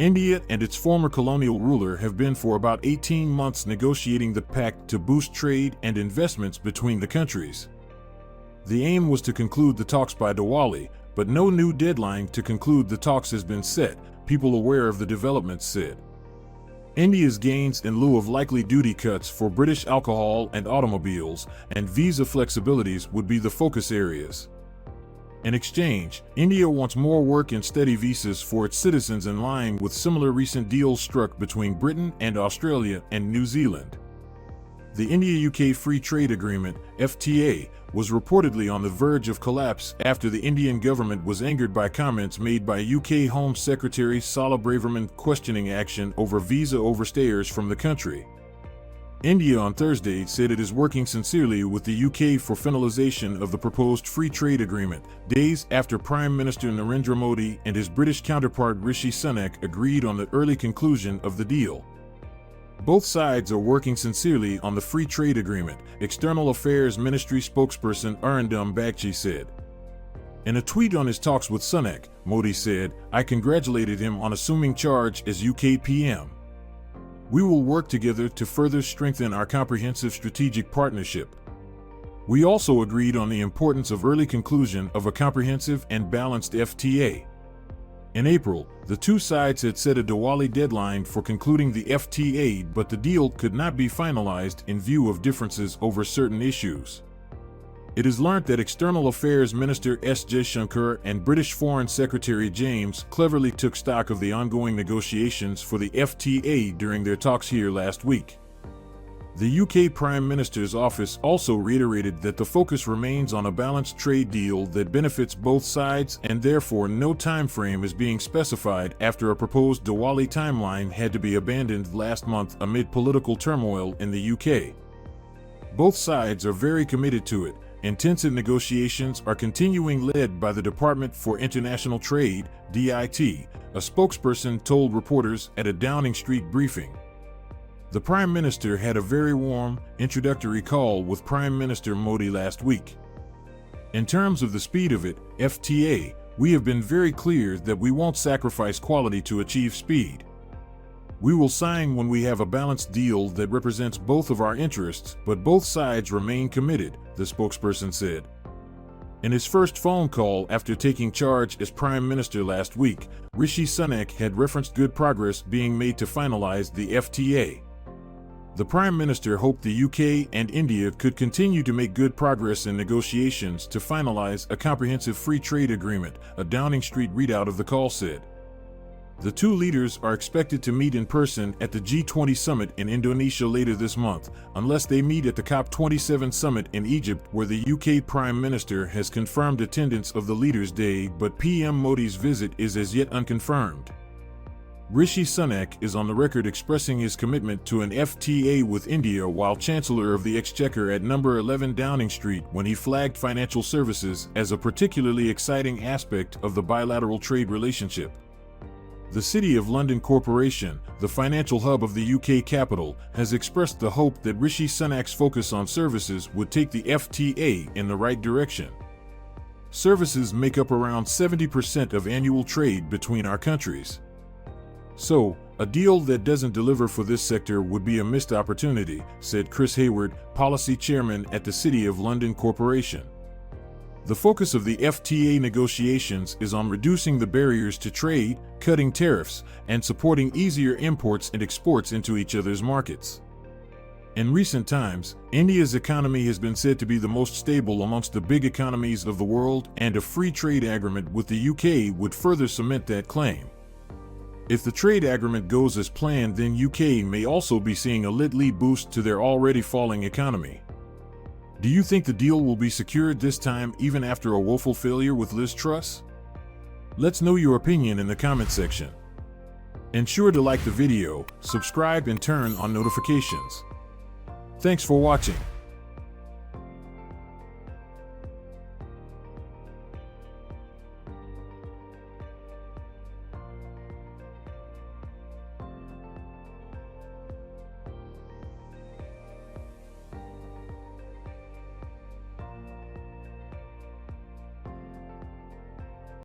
India and its former colonial ruler have been for about 18 months negotiating the pact to boost trade and investments between the countries. The aim was to conclude the talks by Diwali, but no new deadline to conclude the talks has been set, people aware of the developments said. India's gains in lieu of likely duty cuts for British alcohol and automobiles and visa flexibilities would be the focus areas. In exchange, India wants more work and steady visas for its citizens in line with similar recent deals struck between Britain and Australia and New Zealand. The India-U.K. Free Trade Agreement, FTA, was reportedly on the verge of collapse after the Indian government was angered by comments made by UK Home Secretary Suella Braverman questioning action over visa overstayers from the country. India on Thursday said it is working sincerely with the UK for finalization of the proposed free trade agreement, days after Prime Minister Narendra Modi and his British counterpart Rishi Sunak agreed on the early conclusion of the deal. Both sides are working sincerely on the free trade agreement, External Affairs Ministry spokesperson Arindam Bagchi said. In a tweet on his talks with Sunak, Modi said, "I congratulated him on assuming charge as UK PM. We will work together to further strengthen our comprehensive strategic partnership. We also agreed on the importance of early conclusion of a comprehensive and balanced FTA." In April, the two sides had set a Diwali deadline for concluding the FTA, but the deal could not be finalized in view of differences over certain issues. It is learnt that External Affairs Minister S. Jaishankar and British Foreign Secretary James Cleverly took stock of the ongoing negotiations for the FTA during their talks here last week. The UK Prime Minister's office also reiterated that the focus remains on a balanced trade deal that benefits both sides and therefore no time frame is being specified after a proposed Diwali timeline had to be abandoned last month amid political turmoil in the UK. Both sides are very committed to it. Intensive negotiations are continuing, led by the Department for International Trade, DIT, a spokesperson told reporters at a Downing Street briefing. The Prime Minister had a very warm, introductory call with Prime Minister Modi last week. In terms of the speed of it, FTA, we have been very clear that we won't sacrifice quality to achieve speed. We will sign when we have a balanced deal that represents both of our interests, but both sides remain committed, the spokesperson said. In his first phone call after taking charge as Prime Minister last week, Rishi Sunak had referenced good progress being made to finalize the FTA. The Prime Minister hoped the UK and India could continue to make good progress in negotiations to finalize a comprehensive free trade agreement, a Downing Street readout of the call said. The two leaders are expected to meet in person at the G20 summit in Indonesia later this month, unless they meet at the COP27 summit in Egypt, where the UK Prime Minister has confirmed attendance of the Leaders' Day, but PM Modi's visit is as yet unconfirmed. Rishi Sunak is on the record expressing his commitment to an FTA with India while Chancellor of the Exchequer at number 11 Downing Street when he flagged financial services as a particularly exciting aspect of the bilateral trade relationship. The City of London Corporation, the financial hub of the UK capital, has expressed the hope that Rishi Sunak's focus on services would take the FTA in the right direction. Services make up around 70% of annual trade between our countries. So, a deal that doesn't deliver for this sector would be a missed opportunity, said Chris Hayward, policy chairman at the City of London Corporation. The focus of the FTA negotiations is on reducing the barriers to trade, cutting tariffs, and supporting easier imports and exports into each other's markets. In recent times, India's economy has been said to be the most stable amongst the big economies of the world, and a free trade agreement with the UK would further cement that claim. If the trade agreement goes as planned, then UK may also be seeing a little boost to their already falling economy. Do you think the deal will be secured this time, even after a woeful failure with Liz Truss? Let's know your opinion in the comment section. Ensure to like the video, subscribe and turn on notifications. Thanks for watching.